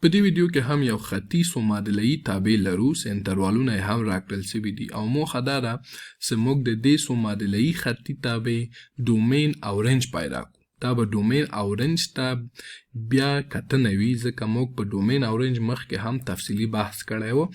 په دې ویډیو کې هم یو خطي څو معادله‌یي تابع لرو چې انټروالونه یې هم راکړل شوي دي او موخه دا ده چې موږ د دې څو معادله‌یي خطي تابع ډومین او رینج پیدا کړو. دا به ډومین او رینج ته بیا کتنه وي ځکه موږ په ډومین او رینج مخکې هم تفصیلي بحث کړی و.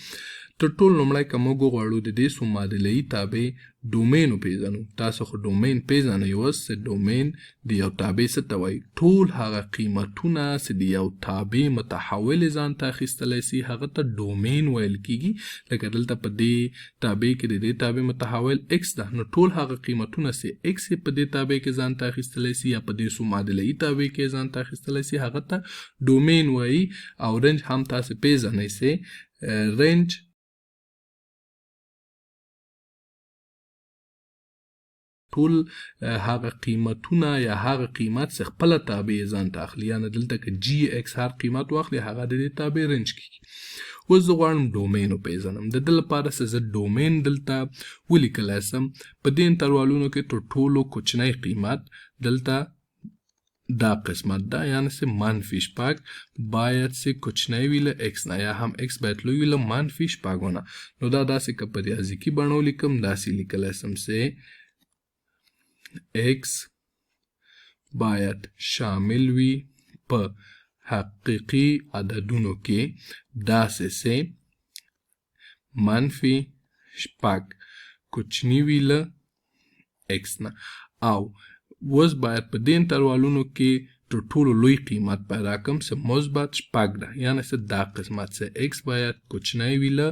تر ټولو لومړی که موږ وغواړو د دې څو معادله‌یي تابع ډومین وپېژنو. تاسو خو ډومین پېژنئ اوس چې ډومین د یو تابع څه ته وایي؟ ټول هغه قیمتونه چې د یو تابع متحول ځان ته اخیستلی سي هغه ته ډومین ویل کېږي. لکه دلته په دې تابع کې د دې تابع متحول ایکس ده، نو ټول هغه قیمتونه چې ایکس یې په دې تابع کې ځان ته اخیستلی سي یا په دې څو معادله‌یي تابع کې ځان ته اخیستلی سي هغه ته ډومین وایي. او رینج هم تاسو پېژنئ چې رینج ټول هغه قیمتونه یا هغه قیمت چې خپله تابع ځان ته اخلي، یعنې دلته که جي ایکس هر قیمت واخلي هغه د دې تابع رینج کېږي. اوس زه غواړم ډومین وپېژنم. د ده لپاره چې زه ډومین دلته ولیکلی سم، په دې انټروالونو کې تر ټولو کوچنی قیمت دلته دا قسمت ده، یعنې چې منفي شپږ باید چې کوچنی وي له ایکس نه، یا هم ایکس باید لوی وي له منفي شپږونه. نو دا داسې که په ریاضیکي بڼه ولیکم داسې لیکلی سم چې ایکس باید شامل وي په حقیقي عددونو کې داسې چې منفي شپږ کوچني وي له ایکس نه. او اوس باید په دې انټروالونو کې تر ټولو لوی قیمت پیدا کړم چې مثبت شپږ ده، یعنې چې دا قسمت چې ایکس باید کوچنی وي له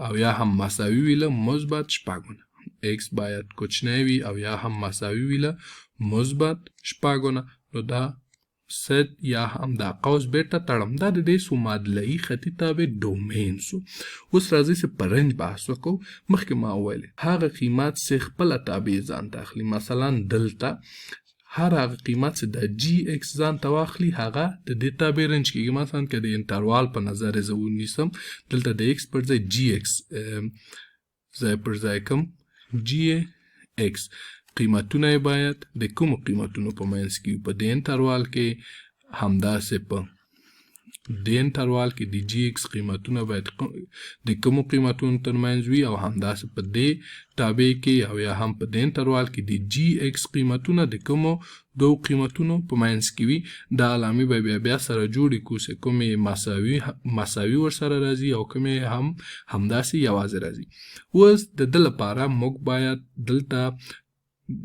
او یا هم مساوي وي له مثبت شپږونه. ایکس باید کوچنی وي او یا هم مساوي وي له مثبت شپږونه. نو دا ست یا هم دا قوس بیرته تړم. دا د دې څو معادله‌یي خطي تابع ډومین سو. اوس راځئ چې په رینج بحث وکړو. مخکې ما وویلې هغه قیمت چې خپله تابع ځان ته اخلي، مثلا دلته هر هغه قیمت چې د جي ایکس ځان ته واخلي هغه د دې تابع رینج کېږي. مثلا که د انټروال په نظر یې زه ونیسم، دلته د ایکس پر ځای جي ایکس ځای پر ځای کم جي ایکس، قیمتونه یې باید د کومو قیمتونو په منځ کې په دې انټروال کې همداسې په دې انټروال کې د جي ایکس قیمتونه باید د کومو قیمتونو ترمنځ وي او همداسې په دې تابع کې او یا هم په دې انټروال کې د جي ایکس قیمتونه د کومو دوو قیمتونو په منځ کې وي. دا علامې به بیا سره جوړې کړو چې کومې مساوي ورسره راځي او کومې هم همداسې یوازې راځي. اوس د ده لپاره موږ باید دلته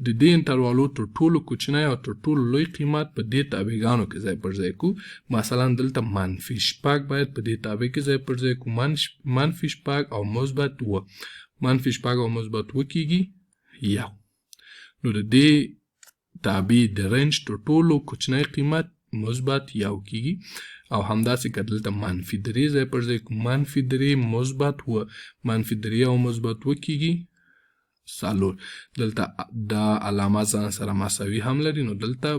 د دې انټروالو تر ټولو کوچنی او تر ټولو لوی قیمت په دې تابعګانو کې ځای پر ځای کړو. مثلا دلته منفي شپږ باید په دې تابع کې ځای پر ځای کړو. منفي شپږ او مثبت اوه، منفي شپږ او مثبت اوه کېږي یو. نو د دې تابع د رینج تر ټولو کوچنی قیمت مثبت یو کېږي. او همداسې که دلته منفي درې ځای پر ځای کړو، منفي درې مثبت اوه، منفي درې او مثبت اوه کېږي څلور. دلته دا علامه ځان سره مساوي هم لري، نو دلته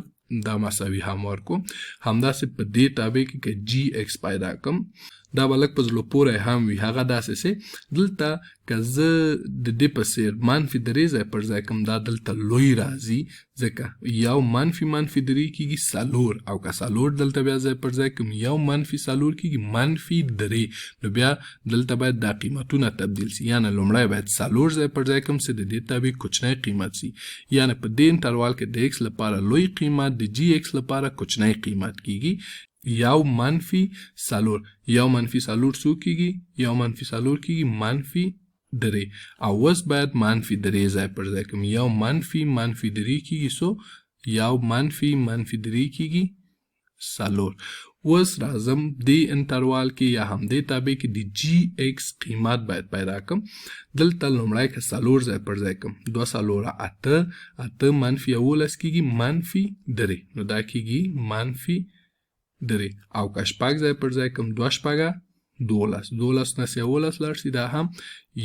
دا مساوي هم ورکو. همداسې په دې تابع کې که جي ایکس پیدا کړم، دا به لږ په زړه پوری هم وي. هغه داسې چې دلته که زه د دې په څېر منفي درې ځای پر ځای کړم، دا دلته لوی راځي ځکه یو منفي درې کېږي څلور، او که څلور دلته بیا ځای پر ځای کړم یو منفي څلور کېږي منفي درې. نو بیا دلته باید دا قیمتونه تبدیل سي، یعنې لومړی باید څلور ځای پر ځای کړم چې د دې تابع کوچنی قیمت سي. یعنې په دې انټروال کې د ایکس لپاره لوی قیمت د جي ایکس لپاره کوچنی قیمت کېږي یو منفي څلور. یو منفي څلور څو کېږي؟ یو منفي څلور کېږي منفي درې. او اوس باید منفي درې ځای پر ځای کړم، یو منفي درې کېږي څو؟ یو منفي درې کېږي څلور. اوس راځم دې انټروال کې یا هم دې تابع کې د جي ایکس قیمت باید پیدا کړم. دلته لومړی که څلور ځای پر ځای کړم، دوه څلوره اته، اته منفي یولس کېږي منفي درې، نو دا کېږي منفي درې. او که شپږ ځای پر ځای کړم، دوه شپږه دولس، دولس نه یولس لاړ شي دا هم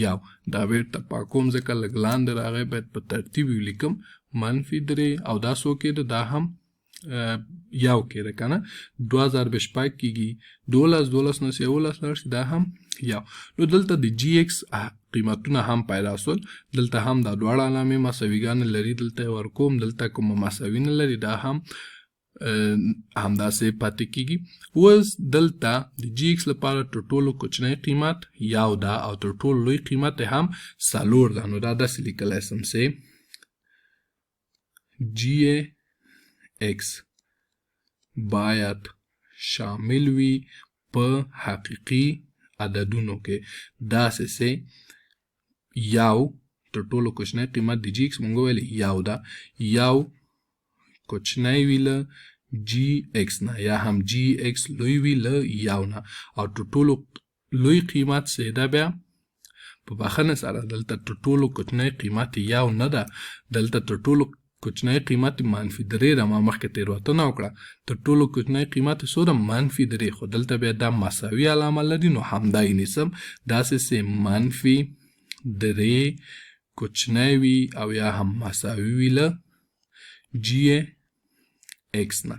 یو. دا بیرته پاکوم ځکه لږ لاندې راغی، باید په ترتیب ولیکم. منفي درې او دا څو کېده؟ دا هم یو کېده که نه. دوه ضرب شپږ کېږي دولس، دولس نه یولس لاړ شي دا هم یو. نو دلته د جي ایکس قیمتونه هم پیدا سول. دلته هم دا دواړه علامې مساویګانې لري، دلته ورکوم. دلته کومه مساوي نه لري، دا هم همداسې پاتې کیږي. اوس دلته د جی ایکس لپاره تر ټولو کوچنی قیمت یو ده او تر ټولو لوی قیمت هم 4 ده. نو دا داسې لیکلی سم چې جی ایکس باید شامل وي په حقیقي عددونو کې داسې چې یو تر ټولو کوچنی قیمت د جی ایکس مونږ ویلې یو ده، یو کوچنی وي له جی ایکس نه یا هم جی ایکس لوی وي له یو نه او تر ټولو لوی قیمت چې ده بیا په بخښنې سره دلته تر ټولو کوچنی قیمت یو نه ده، دلته تر ټولو کوچنی قیمت -3 ده. ما مخکې تېروتنه وکړه، تر ټولو کوچنی قیمت څو ده -3 خو دلته بیا دا مساوي علامه لري نو همدا یې نیسم داسې چې -3 کوچنی وي او یا هم مساوي وي له جی ایکس نه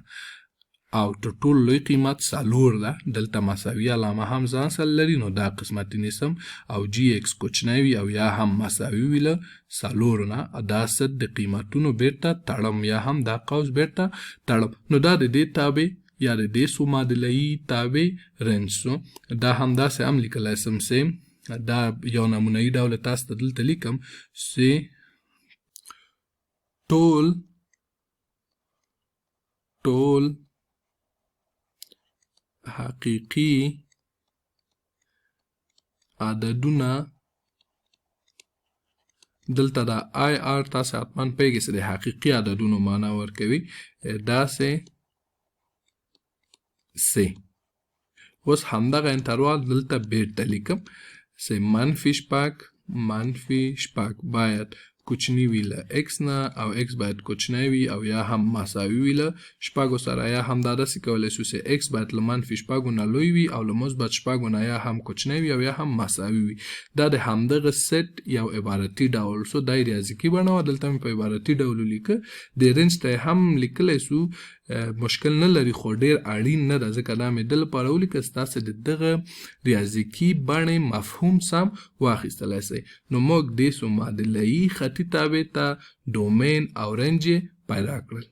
او تر ټولو لوی قیمت 4 ده، دلته مساوي علامه هم ځان سره لري نو دا قسمت یې نیسم او جی ایکس کوچنی وي او یا هم مساوي وي له 4 نه. دا ست د قیمتونو بیرته تړم یا هم دا قوس بیرته تړم. نو دا د دې تابع یا د دې څو معادله‌یي تابع رنج شو. دا همداسې هم لیکلی سم چې دا یو نمونه‌یي ډول تاسو ته دلته لیکم چې ټول حقیقي عددونه دلته دا آی آر تاسو حتما پوهیږئ چې د حقیقي عددونو معنا ورکوي داسې سي. اوس همدغه انټروال دلته بیرته لیکم چې -6 باید کوچنی وي له ایکس نه او ایکس باید کوچنی وي او یا هم مساوي وي له 6 سره یا هم دا داسې کولی شو چې ایکس باید له -6 نه لوی وي او له -6 نه یا هم کوچنی وي او یا هم مساوي وي. دا د همدغه سیټ یو عبارتي ډول شو. دا یې ریاضیکي بڼه وه، دلته مې په عبارتي ډول ولیکه. د رینج ته یې هم لیکلی شو، مشکل نه لري خو ډېر اړین نه ده ځکه دا مې د لپاره ولیکه ستاسې د دغه ریاضیکي بڼې مفهوم سم واخیستلی شئ. نو موږ دې څو معادله‌یي خطي تابع ته ډومین او رنج پیدا کړل.